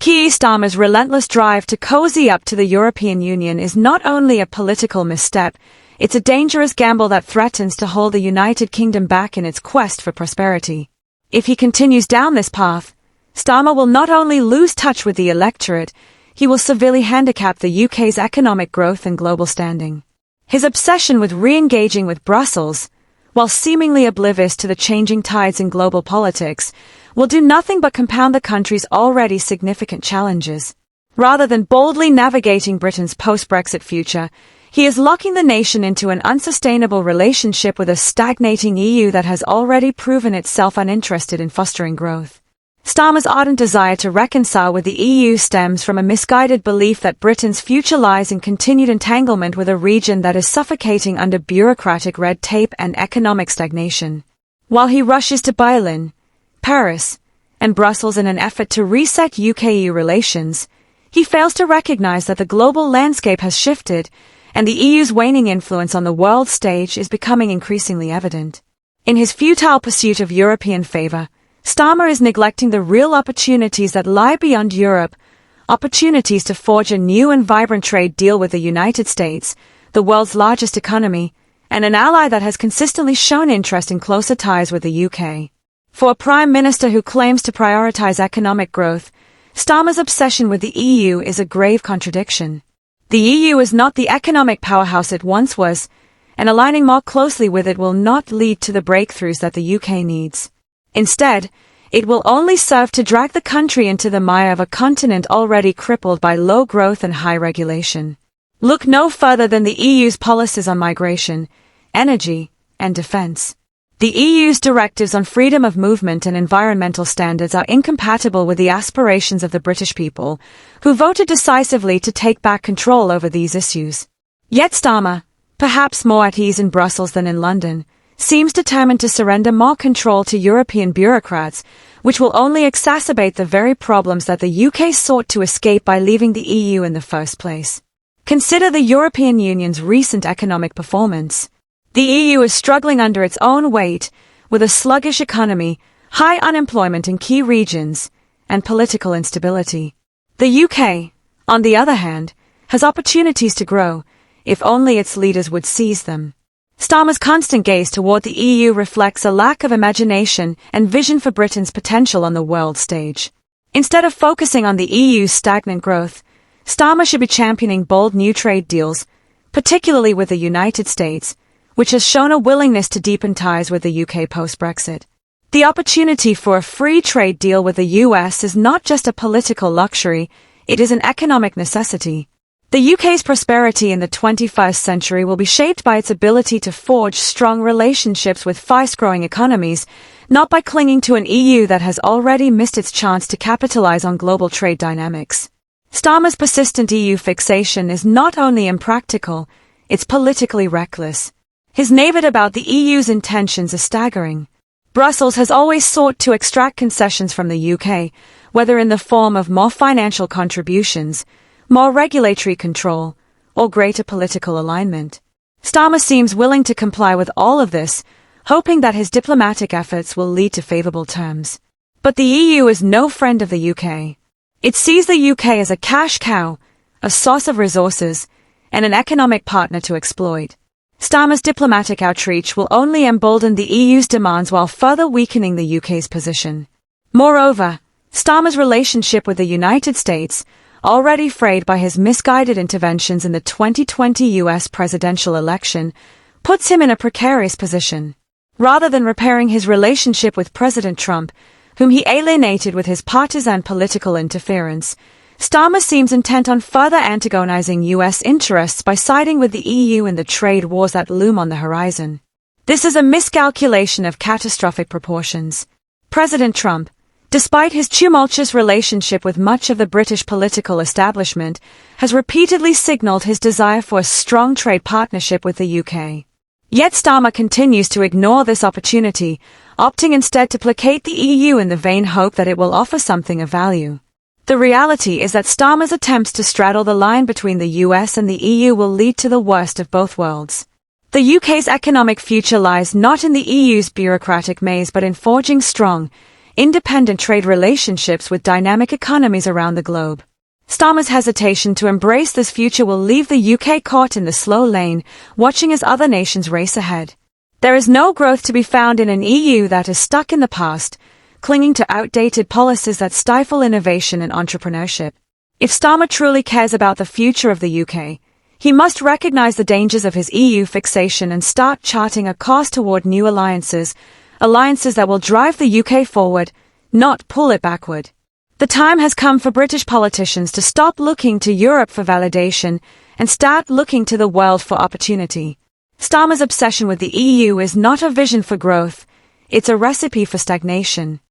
Keir Starmer's relentless drive to cozy up to the European Union is not only a political misstep, it's a dangerous gamble that threatens to hold the United Kingdom back in its quest for prosperity. If he continues down this path, Starmer will not only lose touch with the electorate, he will severely handicap the UK's economic growth and global standing. His obsession with re-engaging with Brussels, while seemingly oblivious to the changing tides in global politics, will do nothing but compound the country's already significant challenges. Rather than boldly navigating Britain's post-Brexit future, he is locking the nation into an unsustainable relationship with a stagnating EU that has already proven itself uninterested in fostering growth. Starmer's ardent desire to reconcile with the EU stems from a misguided belief that Britain's future lies in continued entanglement with a region that is suffocating under bureaucratic red tape and economic stagnation. While he rushes to Berlin, Paris, and Brussels in an effort to reset UK-EU relations, he fails to recognize that the global landscape has shifted, and the EU's waning influence on the world stage is becoming increasingly evident. In his futile pursuit of European favor, Starmer is neglecting the real opportunities that lie beyond Europe, opportunities to forge a new and vibrant trade deal with the United States, the world's largest economy, and an ally that has consistently shown interest in closer ties with the UK. For a Prime Minister who claims to prioritize economic growth, Starmer's obsession with the EU is a grave contradiction. The EU is not the economic powerhouse it once was, and aligning more closely with it will not lead to the breakthroughs that the UK needs. Instead, it will only serve to drag the country into the mire of a continent already crippled by low growth and high regulation. Look no further than the EU's policies on migration, energy, and defense. The EU's directives on freedom of movement and environmental standards are incompatible with the aspirations of the British people, who voted decisively to take back control over these issues. Yet Starmer, perhaps more at ease in Brussels than in London, seems determined to surrender more control to European bureaucrats, which will only exacerbate the very problems that the UK sought to escape by leaving the EU in the first place. Consider the European Union's recent economic performance. The EU is struggling under its own weight, with a sluggish economy, high unemployment in key regions, and political instability. The UK, on the other hand, has opportunities to grow, if only its leaders would seize them. Starmer's constant gaze toward the EU reflects a lack of imagination and vision for Britain's potential on the world stage. Instead of focusing on the EU's stagnant growth, Starmer should be championing bold new trade deals, particularly with the United States, which has shown a willingness to deepen ties with the UK post-Brexit. The opportunity for a free trade deal with the US is not just a political luxury, it is an economic necessity. The UK's prosperity in the 21st century will be shaped by its ability to forge strong relationships with fast-growing economies, not by clinging to an EU that has already missed its chance to capitalize on global trade dynamics. Starmer's persistent EU fixation is not only impractical, it's politically reckless. His naivete about the EU's intentions is staggering. Brussels has always sought to extract concessions from the UK, whether in the form of more financial contributions, more regulatory control, or greater political alignment. Starmer seems willing to comply with all of this, hoping that his diplomatic efforts will lead to favorable terms. But the EU is no friend of the UK. It sees the UK as a cash cow, a source of resources, and an economic partner to exploit. Starmer's diplomatic outreach will only embolden the EU's demands while further weakening the UK's position. Moreover, Starmer's relationship with the United States, already frayed by his misguided interventions in the 2020 US presidential election, puts him in a precarious position. Rather than repairing his relationship with President Trump, whom he alienated with his partisan political interference, Starmer seems intent on further antagonizing US interests by siding with the EU in the trade wars that loom on the horizon. This is a miscalculation of catastrophic proportions. President Trump, despite his tumultuous relationship with much of the British political establishment, has repeatedly signaled his desire for a strong trade partnership with the UK. Yet Starmer continues to ignore this opportunity, opting instead to placate the EU in the vain hope that it will offer something of value. The reality is that Starmer's attempts to straddle the line between the US and the EU will lead to the worst of both worlds. The UK's economic future lies not in the EU's bureaucratic maze but in forging strong, independent trade relationships with dynamic economies around the globe. Starmer's hesitation to embrace this future will leave the UK caught in the slow lane, watching as other nations race ahead. There is no growth to be found in an EU that is stuck in the past, clinging to outdated policies that stifle innovation and entrepreneurship. If Starmer truly cares about the future of the UK, he must recognize the dangers of his EU fixation and start charting a course toward new alliances that will drive the UK forward, not pull it backward. The time has come for British politicians to stop looking to Europe for validation and start looking to the world for opportunity. Starmer's obsession with the EU is not a vision for growth, it's a recipe for stagnation.